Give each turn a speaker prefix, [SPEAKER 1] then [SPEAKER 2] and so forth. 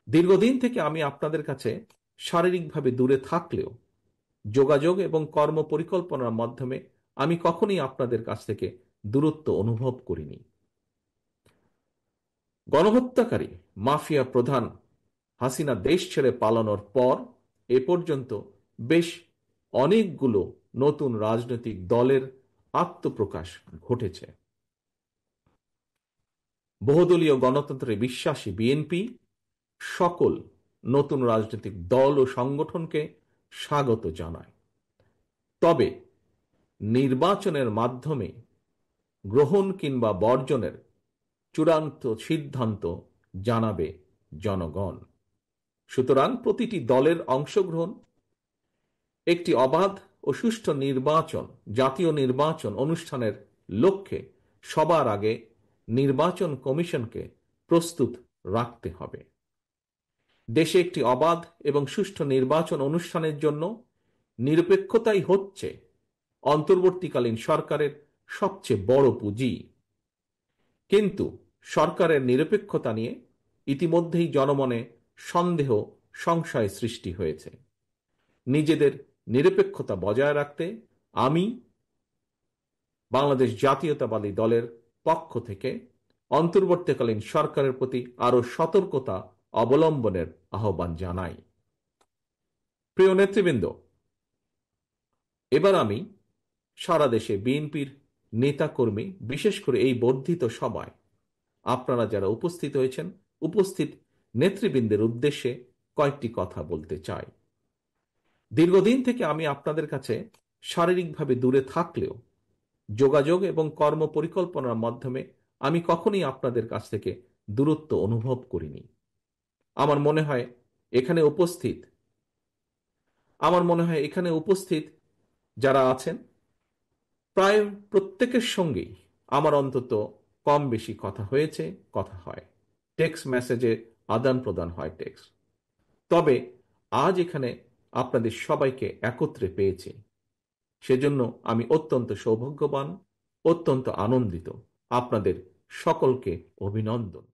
[SPEAKER 1] দীর্ঘদিন থেকে আমি আপনাদের কাছে শারীরিকভাবে দূরে থাকলেও যোগাযোগ এবং কর্ম পরিকল্পনার মাধ্যমে আমি কখনোই আপনাদের কাছ থেকে দূরত্ব অনুভব করিনি। গণহত্যাকারী মাফিয়া প্রধান হাসিনা দেশ ছেড়ে পালানোর পর এ পর্যন্ত বেশ অনেকগুলো নতুন রাজনৈতিক দলের আত্মপ্রকাশ ঘটেছে। বহুদলীয় গণতন্ত্রে বিশ্বাসী বিএনপি সকল নতুন রাজনৈতিক দল ও সংগঠনকে স্বাগত জানায়। তবে নির্বাচনের মাধ্যমে গ্রহণ কিংবা বর্জনের চূড়ান্ত সিদ্ধান্ত জানাবে জনগণ। সুতরাং প্রতিটি দলের অংশগ্রহণ একটি অবাধ ও সুষ্ঠু নির্বাচন, জাতীয় নির্বাচন অনুষ্ঠানের লক্ষ্যে সবার আগে নির্বাচন কমিশনকে প্রস্তুত রাখতে হবে। দেশে একটি অবাধ এবং সুষ্ঠু নির্বাচন অনুষ্ঠানের জন্য নিরপেক্ষতাই হচ্ছে অন্তর্বর্তীকালীন সরকারের সবচেয়ে বড় পুঁজি। কিন্তু সরকারের নিরপেক্ষতা নিয়ে ইতিমধ্যেই জনমনে সন্দেহ, সংশয় সৃষ্টি হয়েছে। নিজেদের নিরপেক্ষতা বজায় রাখতে আমি বাংলাদেশ জাতীয়তাবাদী দলের পক্ষ থেকে অন্তর্বর্তীকালীন সরকারের প্রতি আরো সতর্কতা অবলম্বনের আহ্বান জানাই। প্রিয় নেতৃবৃন্দ, এবার আমি সারা দেশে বিএনপির নেতাকর্মী, বিশেষ করে এই বর্ধিত সভায় আপনারা যারা উপস্থিত হয়েছেন, উপস্থিত নেতৃবৃন্দের উদ্দেশ্যে কয়েকটি কথা বলতে চাই। দীর্ঘদিন থেকে আমি আপনাদের কাছে শারীরিকভাবে দূরে থাকলেও যোগাযোগ এবং কর্ম পরিকল্পনার মাধ্যমে আমি কখনোই আপনাদের কাছ থেকে দূরত্ব অনুভব করিনি। আমার মনে হয় এখানে উপস্থিত যারা আছেন প্রায় প্রত্যেকের সঙ্গেই আমার অন্তত কম বেশি কথা হয়েছে, কথা হয়, টেক্সট মেসেজে আদান প্রদান হয় টেক্সট। তবে আজ এখানে আপনাদের সবাইকে একত্রে পেয়েছি, সেজন্য আমি অত্যন্ত সৌভাগ্যবান, অত্যন্ত আনন্দিত। আপনাদের সকলকে অভিনন্দন।